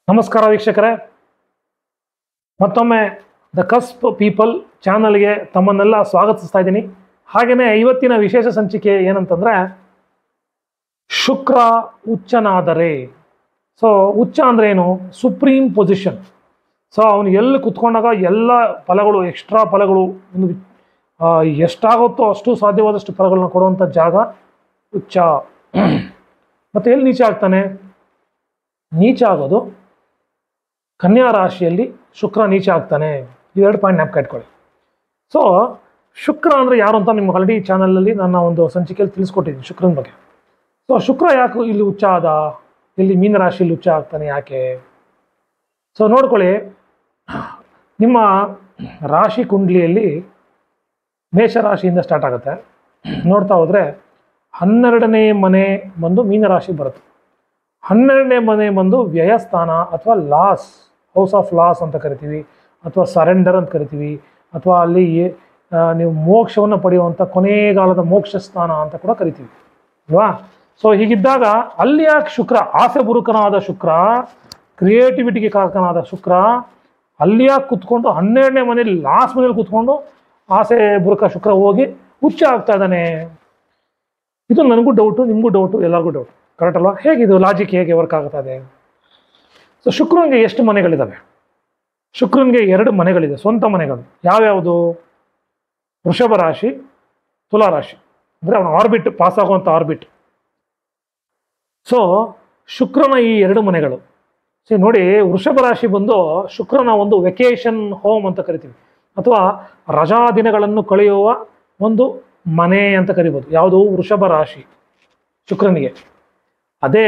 ನಮಸ್ಕಾರ ವೀಕ್ಷಕರೇ, ಮತ್ತೊಮ್ಮೆ ದ ಕಸ್ಪ್ ಪೀಪಲ್ ಚಾನಲ್ಗೆ ತಮ್ಮನ್ನೆಲ್ಲ ಸ್ವಾಗತಿಸ್ತಾ ಇದ್ದೀನಿ. ಹಾಗೆಯೇ ಇವತ್ತಿನ ವಿಶೇಷ ಸಂಚಿಕೆ ಏನಂತಂದರೆ ಶುಕ್ರ ಉಚ್ಚನಾದರೆ. ಸೊ ಉಚ್ಚ ಅಂದರೆ ಏನು? Supreme position. ಸೊ ಅವನು ಎಲ್ಲಿ ಕುತ್ಕೊಂಡಾಗ ಎಲ್ಲ ಫಲಗಳು, ಎಕ್ಸ್ಟ್ರಾ ಫಲಗಳು, ಒಂದು ಎಷ್ಟಾಗುತ್ತೋ ಅಷ್ಟು ಸಾಧ್ಯವಾದಷ್ಟು ಫಲಗಳನ್ನ ಕೊಡುವಂಥ ಜಾಗ ಉಚ್ಚ. ಮತ್ತು ಎಲ್ಲಿ ನೀಚ ಆಗ್ತಾನೆ? ನೀಚ ಆಗೋದು ಕನ್ಯಾ ರಾಶಿಯಲ್ಲಿ ಶುಕ್ರ ನೀಚ ಆಗ್ತಾನೆ. ಇವೆರಡು ಪಾಯಿಂಟ್ ಜ್ಞಾಪಕ ಇಟ್ಕೊಳ್ಳಿ. ಸೊ ಶುಕ್ರ ಅಂದರೆ ಯಾರು ಅಂತ ನಿಮ್ಗೆ ಆಲ್ರೆಡಿ ಚಾನಲಲ್ಲಿ ನನ್ನ ಒಂದು ಸಂಚಿಕೆಯಲ್ಲಿ ತಿಳಿಸ್ಕೊಟ್ಟಿದ್ದೀನಿ ಶುಕ್ರನ ಬಗ್ಗೆ. ಸೊ ಶುಕ್ರ ಯಾಕೆ ಇಲ್ಲಿ ಉಚ್ಚ ಆದ, ಇಲ್ಲಿ ಮೀನರಾಶಿಯಲ್ಲಿ ಉಚ್ಚ ಆಗ್ತಾನೆ ಯಾಕೆ? ಸೊ ನೋಡ್ಕೊಳ್ಳಿ, ನಿಮ್ಮ ರಾಶಿ ಕುಂಡ್ಲಿಯಲ್ಲಿ ಮೇಷರಾಶಿಯಿಂದ ಸ್ಟಾರ್ಟ್ ಆಗುತ್ತೆ. ನೋಡ್ತಾ ಹೋದರೆ 12ನೇ ಮನೆ ಬಂದು ಮೀನರಾಶಿ ಬರುತ್ತೆ. 12ನೇ ಮನೆ ಬಂದು ವ್ಯಯಸ್ಥಾನ ಅಥವಾ ಲಾಸ್, ಹೌಸ್ ಆಫ್ ಲಾಸ್ ಅಂತ ಕರಿತೀವಿ, ಅಥವಾ ಸರೆಂಡರ್ ಅಂತ ಕರಿತೀವಿ, ಅಥವಾ ಅಲ್ಲಿ ನೀವು ಮೋಕ್ಷವನ್ನು ಪಡೆಯುವಂಥ ಕೊನೆಗಾಲದ ಮೋಕ್ಷ ಸ್ಥಾನ ಅಂತ ಕೂಡ ಕರಿತೀವಿ ಅಲ್ವಾ? ಸೊ ಹೀಗಿದ್ದಾಗ ಅಲ್ಲಿ ಯಾಕೆ ಶುಕ್ರ, ಆಸೆ ಬುರುಕನಾದ ಶುಕ್ರ, ಕ್ರಿಯೇಟಿವಿಟಿಗೆ ಕಾರಕನಾದ ಶುಕ್ರ ಅಲ್ಲಿ ಯಾಕೆ ಕುತ್ಕೊಂಡು 12ನೇ ಮನೇಲಿ ಲಾಸ್ಟ್ ಮನೇಲಿ ಕುತ್ಕೊಂಡು ಆಸೆ ಬುರುಕ ಶುಕ್ರ ಹೋಗಿ ಉಚ್ಚ ಆಗ್ತಾ ಇದ್ದಾನೆ? ಇದು ನನಗೂ ಡೌಟು, ನಿಮಗೂ ಡೌಟು, ಎಲ್ಲರಿಗೂ ಡೌಟು. ಕರೆಕ್ಟ್ ಅಲ್ವಾ? ಹೇಗಿದು ಲಾಜಿಕ್ ಹೇಗೆ ವರ್ಕ್ ಆಗ್ತಾ ಇದೆ? ಸೊ ಶುಕ್ರನಿಗೆ ಎಷ್ಟು ಮನೆಗಳಿದ್ದಾವೆ? ಶುಕ್ರನಿಗೆ 2 ಮನೆಗಳಿದೆ, ಸ್ವಂತ ಮನೆಗಳು. ಯಾವ್ಯಾವುದು? ವೃಷಭ ರಾಶಿ, ತುಲಾ ರಾಶಿ. ಅಂದರೆ ಅವನ ಆರ್ಬಿಟ್, ಪಾಸ್ ಆಗುವಂಥ ಆರ್ಬಿಟ್. ಸೊ ಶುಕ್ರನ ಈ 2 ಮನೆಗಳು. ಸೊ ನೋಡಿ, ವೃಷಭ ರಾಶಿ ಬಂದು ಶುಕ್ರನ ಒಂದು ವೆಕೇಶನ್ ಹೋಮ್ ಅಂತ ಕರಿತೀವಿ, ಅಥವಾ ರಜಾ ದಿನಗಳನ್ನು ಕಳೆಯುವ ಒಂದು ಮನೆ ಅಂತ ಕರಿಬೋದು. ಯಾವುದು? ವೃಷಭ ರಾಶಿ ಶುಕ್ರನಿಗೆ. ಅದೇ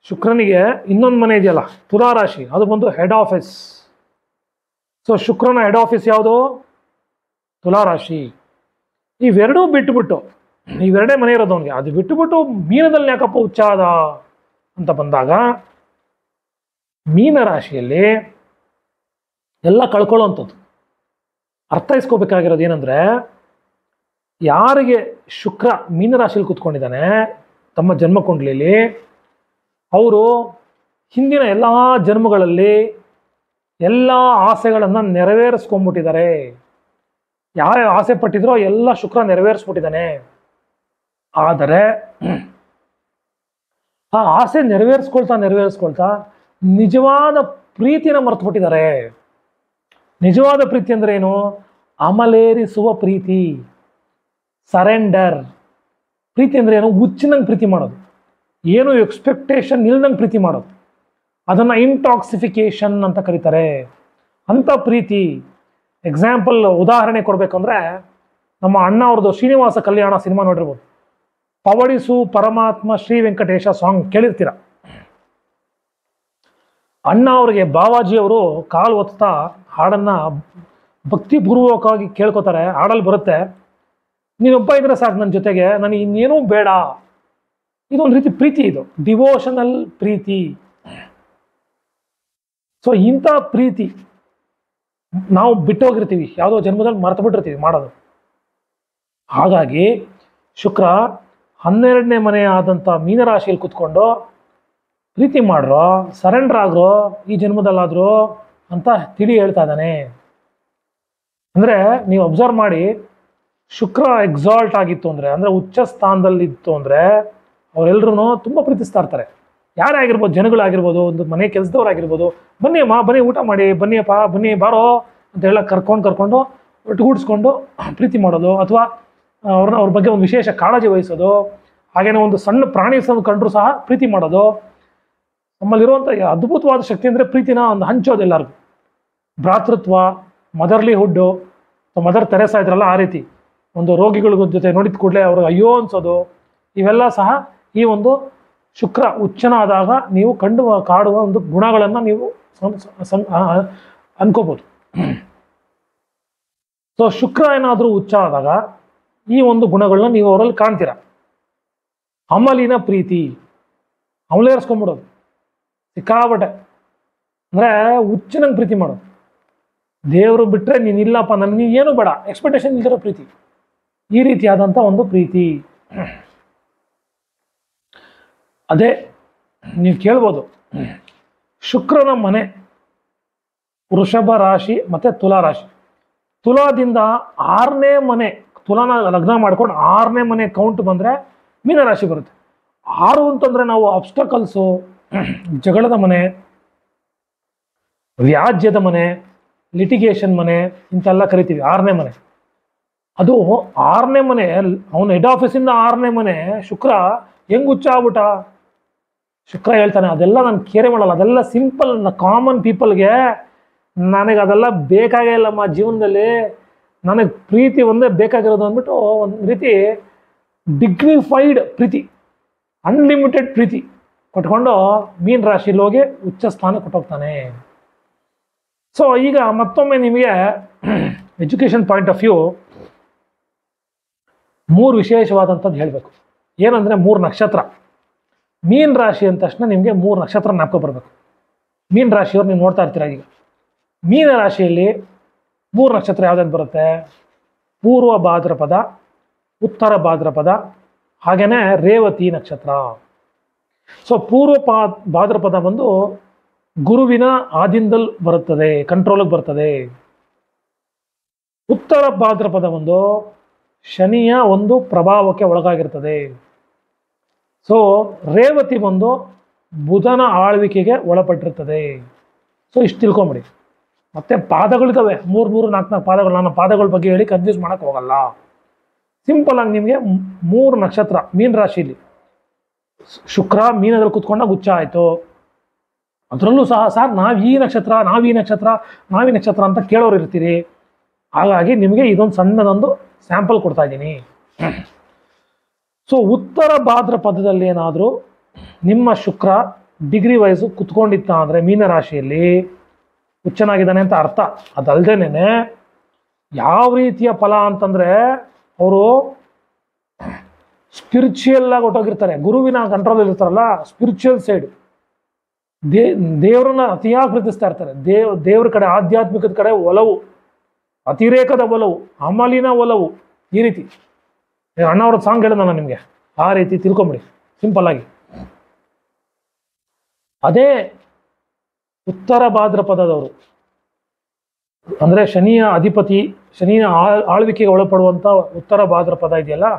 ಶುಕ್ರನಿಗೆ ಇನ್ನೊಂದು ಮನೆ ಇದೆಯಲ್ಲ, ತುಲಾ ರಾಶಿ, ಅದು ಬಂದು ಹೆಡ್ ಆಫೀಸ್. ಸೊ ಶುಕ್ರನ ಹೆಡ್ ಆಫೀಸ್ ಯಾವುದು? ತುಲಾ ರಾಶಿ. ಇವೆರಡೂ ಬಿಟ್ಟುಬಿಟ್ಟು, ಇವೆರಡೇ ಮನೆ ಇರೋದು ಅವನಿಗೆ, ಅದು ಬಿಟ್ಟುಬಿಟ್ಟು ಮೀನದಲ್ಲಿ ಯಾಕಪ್ಪ ಉಚ್ಚ ಆದ ಅಂತ ಬಂದಾಗ, ಮೀನರಾಶಿಯಲ್ಲಿ ಎಲ್ಲ ಕಳ್ಕೊಳ್ಳೋವಂಥದ್ದು. ಅರ್ಥೈಸ್ಕೋಬೇಕಾಗಿರೋದು ಏನಂದರೆ, ಯಾರಿಗೆ ಶುಕ್ರ ಮೀನರಾಶಿಯಲ್ಲಿ ಕೂತ್ಕೊಂಡಿದ್ದಾನೆ ತಮ್ಮ ಜನ್ಮಕುಂಡಲಿಯಲ್ಲಿ, ಅವರು ಹಿಂದಿನ ಎಲ್ಲ ಜನ್ಮಗಳಲ್ಲಿ ಎಲ್ಲ ಆಸೆಗಳನ್ನು ನೆರವೇರಿಸ್ಕೊಂಡ್ಬಿಟ್ಟಿದ್ದಾರೆ. ಯಾವ ಆಸೆ ಪಟ್ಟಿದ್ರೋ ಎಲ್ಲ ಶುಕ್ರ ನೆರವೇರಿಸ್ಬಿಟ್ಟಿದ್ದಾನೆ. ಆದರೆ ಆ ಆಸೆ ನೆರವೇರಿಸ್ಕೊಳ್ತಾ ನಿಜವಾದ ಪ್ರೀತಿನ ಮರೆತುಬಿಟ್ಟಿದ್ದಾರೆ. ನಿಜವಾದ ಪ್ರೀತಿ ಅಂದರೆ ಏನು? ಅಮಲೇರಿಸುವ ಪ್ರೀತಿ, ಸರೆಂಡರ್. ಪ್ರೀತಿ ಅಂದರೆ ಏನು? ಹುಚ್ಚಿನಂಗೆ ಪ್ರೀತಿ ಮಾಡೋದು, ಏನು ಎಕ್ಸ್ಪೆಕ್ಟೇಷನ್ ಇಲ್ದಂಗೆ ಪ್ರೀತಿ ಮಾಡೋದು. ಅದನ್ನು ಇಂಟಾಕ್ಸಿಫಿಕೇಶನ್ ಅಂತ ಕರೀತಾರೆ. ಅಂಥ ಪ್ರೀತಿ. ಎಕ್ಸಾಂಪಲ್, ಉದಾಹರಣೆ ಕೊಡಬೇಕಂದ್ರೆ, ನಮ್ಮ ಅಣ್ಣ ಅವ್ರದ್ದು ಶ್ರೀನಿವಾಸ ಕಲ್ಯಾಣ ಸಿನಿಮಾ ನೋಡಿರ್ಬೋದು. ಪವಡಿಸು ಪರಮಾತ್ಮ ಶ್ರೀ ವೆಂಕಟೇಶ ಸಾಂಗ್ ಕೇಳಿರ್ತೀರ. ಅಣ್ಣ ಅವರಿಗೆ ಬಾವಾಜಿಯವರು ಕಾಲು ಒತ್ತಾ ಹಾಡನ್ನು ಭಕ್ತಿಪೂರ್ವಕವಾಗಿ ಕೇಳ್ಕೊತಾರೆ. ಹಾಡಲ್ಲಿ ಬರುತ್ತೆ, ನೀನೊಬ್ಬ ಇದ್ರೆ ಸಾಕು ನನ್ನ ಜೊತೆಗೆ, ನನಗೆ ಇನ್ನೇನೂ ಬೇಡ. ಇದೊಂದು ರೀತಿ ಪ್ರೀತಿ, ಇದು ಡಿವೋಷನಲ್ ಪ್ರೀತಿ. ಸೊ ಇಂಥ ಪ್ರೀತಿ ನಾವು ಬಿಟ್ಟೋಗಿರ್ತೀವಿ, ಯಾವುದೋ ಜನ್ಮದಲ್ಲಿ ಮರೆತು ಬಿಟ್ಟಿರ್ತೀವಿ ಮಾಡೋದು. ಹಾಗಾಗಿ ಶುಕ್ರ 12ನೇ ಮನೆ ಆದಂಥ ಮೀನರಾಶಿಯಲ್ಲಿ ಕುತ್ಕೊಂಡು ಪ್ರೀತಿ ಮಾಡ್ರೋ, ಸರೆಂಡರ್ ಆಗ್ರೋ ಈ ಜನ್ಮದಲ್ಲಾದರೂ ಅಂತ ತಿಳಿ ಹೇಳ್ತಾ ಇದ್ದಾನೆ. ಅಂದರೆ ನೀವು ಅಬ್ಸರ್ವ್ ಮಾಡಿ, ಶುಕ್ರ ಎಕ್ಸಾಲ್ಟ್ ಆಗಿತ್ತು ಅಂದರೆ ಉಚ್ಚ ಸ್ಥಾನದಲ್ಲಿತ್ತು ಅಂದರೆ ಅವರೆಲ್ಲರೂ ತುಂಬ ಪ್ರೀತಿಸ್ತಾ ಇರ್ತಾರೆ. ಯಾರೇ ಆಗಿರ್ಬೋದು, ಜನಗಳಾಗಿರ್ಬೋದು, ಒಂದು ಮನೆ ಕೆಲಸದವ್ರಾಗಿರ್ಬೋದು, ಬನ್ನಿ ಅಮ್ಮ, ಬನ್ನಿ ಊಟ ಮಾಡಿ, ಬನ್ನಿಯಪ್ಪ, ಬನ್ನಿ ಬಾರೋ ಅಂತ ಹೇಳ ಕರ್ಕೊಂಡು ಒಟ್ಟುಗೂಡಿಸ್ಕೊಂಡು ಪ್ರೀತಿ ಮಾಡೋದು, ಅಥವಾ ಅವ್ರ ಬಗ್ಗೆ ಒಂದು ವಿಶೇಷ ಕಾಳಜಿ ವಹಿಸೋದು. ಹಾಗೇನೇ ಒಂದು ಸಣ್ಣ ಪ್ರಾಣಿ ಕಂಡ್ರೂ ಸಹ ಪ್ರೀತಿ ಮಾಡೋದು. ನಮ್ಮಲ್ಲಿರುವಂಥ ಅದ್ಭುತವಾದ ಶಕ್ತಿ ಅಂದರೆ ಪ್ರೀತಿನ ಒಂದು ಹಂಚೋದು ಎಲ್ಲರಿಗೂ. ಭ್ರಾತೃತ್ವ, ಮದರ್ಲಿಹುಡ್ಡು, ಮದರ್ ತೆರೇಸಾ ಇದ್ರಲ್ಲ, ಆ ರೀತಿ ಒಂದು ರೋಗಿಗಳ ಜೊತೆ ನೋಡಿದ ಕೂಡಲೇ ಅವ್ರಿಗೆ ಅಯ್ಯೋ ಅನ್ಸೋದು, ಇವೆಲ್ಲ ಸಹ ಈ ಒಂದು ಶುಕ್ರ ಉಚ್ಚನಾದಾಗ ನೀವು ಕಾಡುವ ಒಂದು ಗುಣಗಳನ್ನು ನೀವು ಅನ್ಕೋಬೋದು. ಸೊ ಶುಕ್ರ ಏನಾದರೂ ಉಚ್ಚ ಆದಾಗ ಈ ಒಂದು ಗುಣಗಳನ್ನ ನೀವು ಅವರಲ್ಲಿ ಕಾಣ್ತೀರ. ಅಮಲಿನ ಪ್ರೀತಿ, ಅಮಲೇರಿಸ್ಕೊಂಡ್ಬಿಡೋದು ಸಿಕ್ಕಾಬಟ್ಟೆ, ಅಂದರೆ ಹುಚ್ಚಿನಂಗೆ ಪ್ರೀತಿ ಮಾಡೋದು. ದೇವರು ಬಿಟ್ಟರೆ ನೀನಿಲ್ಲಪ್ಪ, ನನಗೆ ಏನು ಬೇಡ, ಎಕ್ಸ್ಪೆಕ್ಟೇಷನ್ ಇಲ್ದಿರೋ ಪ್ರೀತಿ. ಈ ರೀತಿಯಾದಂಥ ಒಂದು ಪ್ರೀತಿ. ಅದೇ ನೀವು ಕೇಳ್ಬೋದು, ಶುಕ್ರನ ಮನೆ ವೃಷಭ ರಾಶಿ ಮತ್ತು ತುಲಾ ರಾಶಿ. ತುಲಾದಿಂದ 6ನೇ ಮನೆ, ತುಲಾನ ಲಗ್ನ ಮಾಡ್ಕೊಂಡು 6ನೇ ಮನೆ ಕೌಂಟ್ ಬಂದರೆ ಮೀನರಾಶಿ ಬರುತ್ತೆ. 6 ಅಂತಂದರೆ ನಾವು ಅಬ್ಸ್ಟಕಲ್ಸು, ಜಗಳದ ಮನೆ, ವ್ಯಾಜ್ಯದ ಮನೆ, ಲಿಟಿಗೇಷನ್ ಮನೆ ಇಂತೆಲ್ಲ ಕರಿತೀವಿ 6ನೇ ಮನೆ. ಅದು 6ನೇ ಮನೆ, ಅವನು ಹೆಡ್ ಆಫೀಸಿಂದ 6ನೇ ಮನೆ ಶುಕ್ರ ಹೆಂಗೆ ಹುಚ್ಚ ಆಗ್ಬಿಟ್ಟ. ಶುಕ್ರ ಹೇಳ್ತಾನೆ ಅದೆಲ್ಲ ನಾನು ಕೇರೆ ಮಾಡಲ್ಲ, ಅದೆಲ್ಲ ಸಿಂಪಲ್, ಕಾಮನ್ ಪೀಪಲ್ಗೆ, ನನಗೆ ಅದೆಲ್ಲ ಬೇಕಾಗೇ ಇಲ್ಲಮ್ಮ ಜೀವನದಲ್ಲಿ, ನನಗೆ ಪ್ರೀತಿ ಒಂದೇ ಬೇಕಾಗಿರೋದು ಅಂದ್ಬಿಟ್ಟು ಒಂದು ರೀತಿ ಡಿಗ್ನಿಫೈಡ್ ಪ್ರೀತಿ, ಅನ್ಲಿಮಿಟೆಡ್ ಪ್ರೀತಿ ಕೊಟ್ಕೊಂಡು ಮೀನ ರಾಶಿಲಿ ಹೋಗಿ ಉಚ್ಚ ಸ್ಥಾನ ಕೊಟ್ಟೋಗ್ತಾನೆ. ಸೊ ಈಗ ಮತ್ತೊಮ್ಮೆ ನಿಮಗೆ ಎಜುಕೇಷನ್ ಪಾಯಿಂಟ್ ಆಫ್ ವ್ಯೂ 3 ವಿಶೇಷವಾದಂಥದ್ದು ಹೇಳಬೇಕು. ಏನಂದರೆ 3 ನಕ್ಷತ್ರ. ಮೀನ ರಾಶಿ ಅಂದ ತಕ್ಷಣ ನಿಮಗೆ 3 ನಕ್ಷತ್ರ ಜ್ಞಾಪಕ ಬರಬೇಕು. ಮೀನ ರಾಶಿಯವ್ರು ನೀವು ನೋಡ್ತಾ ಇರ್ತೀರ. ಈಗ ಮೀನ ರಾಶಿಯಲ್ಲಿ 3 ನಕ್ಷತ್ರ ಯಾವುದಾದ್ರು ಬರುತ್ತೆ? ಪೂರ್ವ ಭಾದ್ರಪದ, ಉತ್ತರ ಭಾದ್ರಪದ, ಹಾಗೆಯೇ ರೇವತಿ ನಕ್ಷತ್ರ. ಸೊ ಪೂರ್ವ ಭಾದ್ರಪದ ಬಂದು ಗುರುವಿನ ಆಧೀನದಲ್ಲಿ ಬರುತ್ತದೆ, ಕಂಟ್ರೋಲಿಗೆ ಬರ್ತದೆ. ಉತ್ತರ ಭಾದ್ರಪದ ಒಂದು ಶನಿಯ ಒಂದು ಪ್ರಭಾವಕ್ಕೆ ಒಳಗಾಗಿರ್ತದೆ. ಸೊ ರೇವತಿ ಬಂದು ಬುಧನ ಆಳ್ವಿಕೆಗೆ ಒಳಪಟ್ಟಿರ್ತದೆ. ಸೊ ಇಷ್ಟು ತಿಳ್ಕೊಂಬಿಡಿ. ಮತ್ತೆ ಪಾದಗಳಿದ್ದಾವೆ 3 4 ಪಾದಗಳು. ನಾನು ಪಾದಗಳ ಬಗ್ಗೆ ಹೇಳಿ ಕನ್ಫ್ಯೂಸ್ ಮಾಡೋಕ್ಕೆ ಹೋಗಲ್ಲ. ಸಿಂಪಲ್ ಆಗಿ ನಿಮಗೆ 3 ನಕ್ಷತ್ರ ಮೀನ ರಾಶಿಲಿ ಶುಕ್ರ ಮೀನದಲ್ಲಿ ಕುತ್ಕೊಂಡಾಗ ಉಚ್ಚ ಆಯಿತು. ಅದರಲ್ಲೂ ಸಹ ಸರ್ ನಾವು ಈ ನಕ್ಷತ್ರ ಅಂತ ಕೇಳೋರು ಇರ್ತೀರಿ. ಹಾಗಾಗಿ ನಿಮಗೆ ಇದೊಂದು ಸಣ್ಣದೊಂದು ಸ್ಯಾಂಪಲ್ ಕೊಡ್ತಾ ಇದ್ದೀನಿ. ಸೊ ಉತ್ತರ ಭಾದ್ರಪದದಲ್ಲಿ ಏನಾದರೂ ನಿಮ್ಮ ಶುಕ್ರ ಡಿಗ್ರಿ ವೈಸು ಕುತ್ಕೊಂಡಿತ್ತ ಅಂದರೆ ಮೀನರಾಶಿಯಲ್ಲಿ ಹುಚ್ಚನಾಗಿದ್ದಾನೆ ಅಂತ ಅರ್ಥ. ಅದಲ್ಲದೇನೆ ಯಾವ ರೀತಿಯ ಫಲ ಅಂತಂದರೆ ಅವರು ಸ್ಪಿರಿಚುವಲ್ ಆಗಿ ಹೊಟ್ಟೋಗಿರ್ತಾರೆ. ಗುರುವಿನ ಕಂಟ್ರೋಲಲ್ಲಿ ಇರ್ತಾರಲ್ಲ, ಸ್ಪಿರಿಚುವಲ್ ಸೈಡ್ ದೇವರನ್ನ ಅತಿಯಾಗಿ ಪ್ರೀತಿಸ್ತಾ ಇರ್ತಾರೆ. ದೇವ್ರ ಕಡೆ, ಆಧ್ಯಾತ್ಮಿಕದ ಕಡೆ ಒಲವು, ಅತಿರೇಕದ ಒಲವು, ಅಮಲಿನ ಒಲವು, ಈ ರೀತಿ. ಅಣ್ಣವ್ರ ಸಾಂಗ್ ಹೇಳಿದ ನಾನು ನಿಮಗೆ, ಆ ರೀತಿ ತಿಳ್ಕೊಂಬಿಡಿ ಸಿಂಪಲ್ ಆಗಿ. ಅದೇ ಉತ್ತರ ಭಾದ್ರಪದದವರು ಅಂದರೆ ಶನಿಯ ಅಧಿಪತಿ, ಶನಿಯ ಆಳ್ವಿಕೆಗೆ ಒಳಪಡುವಂಥ ಉತ್ತರ ಭಾದ್ರಪದ ಇದೆಯಲ್ಲ,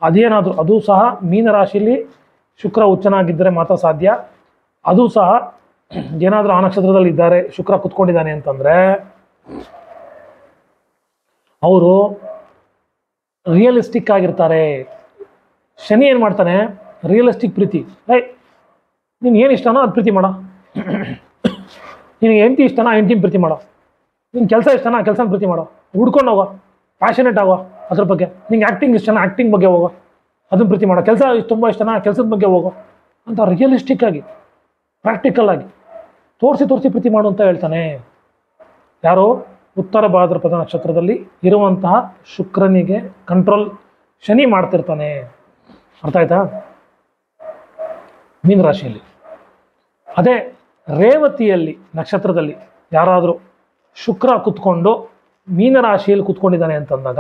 ಅದೇನಾದರೂ ಅದು ಸಹ ಮೀನರಾಶಿಯಲ್ಲಿ ಶುಕ್ರ ಉಚ್ಚನಾಗಿದ್ದರೆ ಮಾತ್ರ ಸಾಧ್ಯ. ಅದು ಸಹ ಏನಾದರೂ ಆ ನಕ್ಷತ್ರದಲ್ಲಿ ಇದ್ದಾರೆ, ಶುಕ್ರ ಕುತ್ಕೊಂಡಿದ್ದಾನೆ ಅಂತಂದರೆ ಅವರು ರಿಯಲಿಸ್ಟಿಕ್ ಆಗಿರ್ತಾರೆ. ಶನಿ ಏನು ಮಾಡ್ತಾನೆ? ರಿಯಲಿಸ್ಟಿಕ್ ಪ್ರೀತಿ. ನೀನು ಏನು ಇಷ್ಟನೋ ಅದು ಪ್ರೀತಿ ಮಾಡೋ, ನಿನಗೆ ಹೆಂಡತಿ ಇಷ್ಟನೋ ಹೆಂಡತಿನ ಪ್ರೀತಿ ಮಾಡೋ, ನಿನ್ನ ಕೆಲಸ ಇಷ್ಟನೋ ಆ ಕೆಲಸನ ಪ್ರೀತಿ ಮಾಡೋ, ಹುಡ್ಕೊಂಡು ಹೋಗೋ, ಪ್ಯಾಷನೇಟ್ ಆಗೋ ಅದ್ರ ಬಗ್ಗೆ. ನಿಂಗೆ ಆ್ಯಕ್ಟಿಂಗ್ ಇಷ್ಟನೋ ಆ್ಯಕ್ಟಿಂಗ್ ಬಗ್ಗೆ ಹೋಗೋ, ಅದನ್ನು ಪ್ರೀತಿ ಮಾಡೋ. ಕೆಲಸ ತುಂಬ ಇಷ್ಟನೋ ಕೆಲಸದ ಬಗ್ಗೆ ಹೋಗೋ ಅಂತ ರಿಯಲಿಸ್ಟಿಕ್ ಆಗಿ, ಪ್ರಾಕ್ಟಿಕಲ್ ಆಗಿ ತೋರಿಸಿ ಪ್ರೀತಿ ಮಾಡು ಅಂತ ಹೇಳ್ತಾನೆ. ಯಾರು? ಉತ್ತರ ಭಾದ್ರಪದ ನಕ್ಷತ್ರದಲ್ಲಿ ಇರುವಂತಹ ಶುಕ್ರನಿಗೆ ಕಂಟ್ರೋಲ್ ಶನಿ ಮಾಡ್ತಿರ್ತಾನೆ. ಅರ್ಥ ಆಯ್ತಾ? ಮೀನರಾಶಿಯಲ್ಲಿ. ಅದೇ ರೇವತಿಯಲ್ಲಿ ನಕ್ಷತ್ರದಲ್ಲಿ ಯಾರಾದರೂ ಶುಕ್ರ ಕುತ್ಕೊಂಡು ಮೀನರಾಶಿಯಲ್ಲಿ ಕುತ್ಕೊಂಡಿದ್ದಾನೆ ಅಂತಂದಾಗ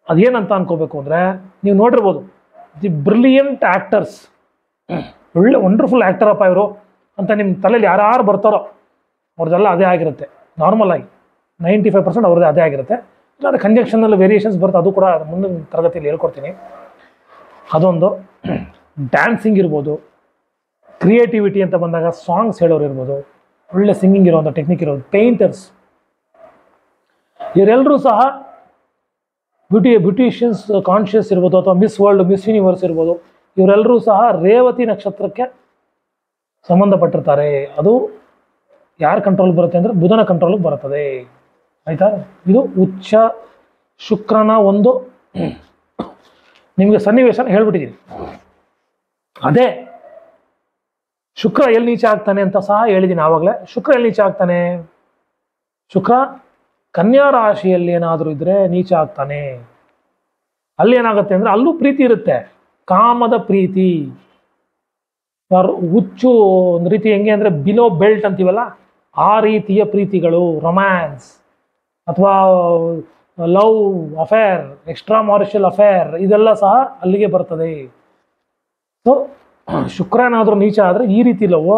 ಅದೇನಂತ ಅನ್ಕೋಬೇಕು ಅಂದರೆ, ನೀವು ನೋಡಿರ್ಬೋದು ದಿ ಬ್ರಿಲಿಯಂಟ್ ಆ್ಯಕ್ಟರ್ಸ್, ಒಳ್ಳೆ ವಂಡರ್ಫುಲ್ ಆ್ಯಕ್ಟರ್ ಅಪ್ಪ ಇವರು ಅಂತ ನಿಮ್ಮ ತಲೆಯಲ್ಲಿ ಯಾರು ಬರ್ತಾರೋ ಅವ್ರದ್ದೆಲ್ಲ ಅದೇ ಆಗಿರುತ್ತೆ. ನಾರ್ಮಲ್ ಆಗಿ 95% ಅವ್ರದ್ದೇ ಅದೇ ಆಗಿರುತ್ತೆ. ಇಲ್ಲಾಂದರೆ ಕಂಜಂಕ್ಷನಲ್ಲಿ ವೇರಿಯೇಷನ್ಸ್ ಬರುತ್ತೆ, ಅದು ಕೂಡ ಮುಂದಿನ ತರಗತಿಯಲ್ಲಿ ಹೇಳ್ಕೊಡ್ತೀನಿ. ಅದೊಂದು. ಡ್ಯಾನ್ಸಿಂಗ್ ಇರ್ಬೋದು, ಕ್ರಿಯೇಟಿವಿಟಿ ಅಂತ ಬಂದಾಗ ಸಾಂಗ್ಸ್ ಹೇಳೋರು ಇರ್ಬೋದು, ಒಳ್ಳೆ ಸಿಂಗಿಂಗ್ ಇರೋವಂಥ ಟೆಕ್ನಿಕ್ ಇರೋದು, ಪೇಂಟರ್ಸ್, ಇವರೆಲ್ಲರೂ ಸಹ ಬ್ಯೂಟಿಷಿಯನ್ಸ್ ಕಾನ್ಷಿಯಸ್ ಇರ್ಬೋದು, ಅಥವಾ ಮಿಸ್ ವರ್ಲ್ಡ್, ಮಿಸ್ ಯೂನಿವರ್ಸ್ ಇರ್ಬೋದು, ಇವರೆಲ್ಲರೂ ಸಹ ರೇವತಿ ನಕ್ಷತ್ರಕ್ಕೆ ಸಂಬಂಧಪಟ್ಟಿರ್ತಾರೆ. ಅದು ಯಾರ ಕಂಟ್ರೋಲ್ ಬರುತ್ತೆ ಅಂದರೆ ಬುಧನ ಕಂಟ್ರೋಲಿಗೆ ಬರುತ್ತದೆ. ಆಯಿತಾ? ಇದು ಉಚ್ಚ ಶುಕ್ರನ ಒಂದು ನಿಮಗೆ ಸನ್ನಿವೇಶನ ಹೇಳ್ಬಿಟ್ಟಿದ್ದೀನಿ. ಅದೇ ಶುಕ್ರ ಎಲ್ಲಿ ನೀಚ ಆಗ್ತಾನೆ ಅಂತ ಸಹ ಹೇಳಿದ್ದೀನಿ ಆವಾಗಲೇ. ಶುಕ್ರ ಎಲ್ಲಿ ನೀಚ ಆಗ್ತಾನೆ? ಶುಕ್ರ ಕನ್ಯಾ ರಾಶಿಯಲ್ಲಿ ಏನಾದರೂ ಇದ್ದರೆ ನೀಚ ಆಗ್ತಾನೆ. ಅಲ್ಲಿ ಏನಾಗುತ್ತೆ ಅಂದರೆ ಅಲ್ಲೂ ಪ್ರೀತಿ ಇರುತ್ತೆ, ಕಾಮದ ಪ್ರೀತಿ. ಹುಚ್ಚು ಒಂದು ರೀತಿ ಹೆಂಗೆ ಅಂದರೆ ಬಿಲೋ ಬೆಲ್ಟ್ ಅಂತೀವಲ್ಲ, ಆ ರೀತಿಯ ಪ್ರೀತಿಗಳು, ರೊಮ್ಯಾನ್ಸ್ ಅಥವಾ ಲವ್ ಅಫೇರ್, ಎಕ್ಸ್ಟ್ರಾ ಮಾರಿಷಲ್ ಅಫೇರ್, ಇದೆಲ್ಲ ಸಹ ಅಲ್ಲಿಗೆ ಬರ್ತದೆ. ಸೊ ಶುಕ್ರ ಏನಾದರೂ ನೀಚ ಆದರೆ ಈ ರೀತಿ ಲವ್.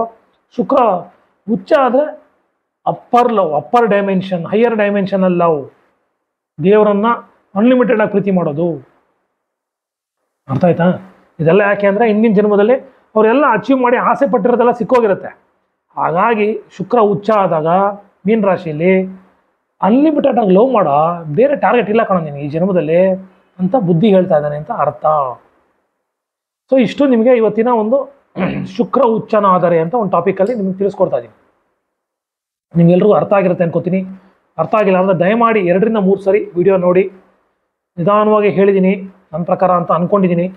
ಶುಕ್ರ ಉಚ್ಚ ಆದರೆ upper dimension, higher dimensional love, ದೇವರನ್ನ ಅನ್ಲಿಮಿಟೆಡ್ ಆಗಿ ಪ್ರೀತಿ ಮಾಡೋದು. ಅರ್ಥ ಆಯ್ತಾ? ಇದೆಲ್ಲ ಯಾಕೆ ಅಂದರೆ ಹಿಂದಿನ ಜನ್ಮದಲ್ಲಿ ಅವರೆಲ್ಲ ಅಚೀವ್ ಮಾಡಿ ಆಸೆ ಪಟ್ಟಿರೋದೆಲ್ಲ ಸಿಕ್ಕೋಗಿರುತ್ತೆ. ಹಾಗಾಗಿ ಶುಕ್ರ ಉಚ್ಚ ಆದಾಗ ಮೀನ ರಾಶಿಯಲ್ಲಿ ಅನ್ಲಿಮಿಟೆಡ್ ಆಗಿ ಲವ್ ಮಾಡೋ ಬೇರೆ ಟಾರ್ಗೆಟ್ ಇಲ್ಲ ಕಣೋ ನೀನು ಈ ಜನ್ಮದಲ್ಲಿ ಅಂತ ಬುದ್ಧಿ ಹೇಳ್ತಾ ಇದ್ದಾನೆ ಅಂತ ಅರ್ಥ. ಸೊ ಇಷ್ಟು ನಿಮಗೆ ಇವತ್ತಿನ ಒಂದು ಶುಕ್ರ ಉಚ್ಚನ ಆದರೆ ಅಂತ ಒಂದು ಟಾಪಿಕಲ್ಲಿ ನಿಮ್ಗೆ ತಿಳಿಸ್ಕೊಡ್ತಾ ಇದ್ದೀನಿ. ನಿಮ್ಗೆಲ್ರಿಗೂ ಅರ್ಥ ಆಗಿರುತ್ತೆ ಅನ್ಕೋತೀನಿ. ಅರ್ಥ ಆಗಿಲ್ಲ ಅಂದರೆ ದಯಮಾಡಿ 2 ರಿಂದ 3 ಸರಿ ವಿಡಿಯೋ ನೋಡಿ. ನಿಧಾನವಾಗಿ ಹೇಳಿದ್ದೀನಿ ನನ್ನ ಪ್ರಕಾರ ಅಂತ ಅಂದ್ಕೊಂಡಿದ್ದೀನಿ.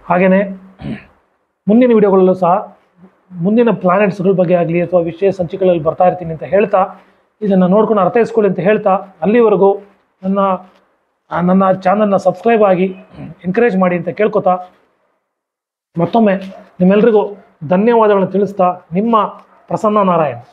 ಹಾಗೆಯೇ ಮುಂದಿನ ವಿಡಿಯೋಗಳಲ್ಲೂ ಸಹ ಮುಂದಿನ ಪ್ಲಾನೆಟ್ಸ್ಗಳ ಬಗ್ಗೆ ಆಗಲಿ ಅಥವಾ ವಿಶೇಷ ಸಂಚಿಕೆಗಳಲ್ಲಿ ಬರ್ತಾ ಇರ್ತೀನಿ ಅಂತ ಹೇಳ್ತಾ, ಇದನ್ನು ನೋಡ್ಕೊಂಡು ಅರ್ಥೈಸ್ಕೊಳ್ಳಿ ಅಂತ ಹೇಳ್ತಾ, ಅಲ್ಲಿವರೆಗೂ ನನ್ನ ಚಾನಲ್ನ ಸಬ್ಸ್ಕ್ರೈಬ್ ಆಗಿ ಎನ್ಕರೇಜ್ ಮಾಡಿ ಅಂತ ಕೇಳ್ಕೊತಾ, ಮತ್ತೊಮ್ಮೆ ನಿಮ್ಮೆಲ್ಲರಿಗೂ ಧನ್ಯವಾದಗಳನ್ನು ತಿಳಿಸ್ತಾ, ನಿಮ್ಮ ಪ್ರಸನ್ನ ನಾರಾಯಣ್.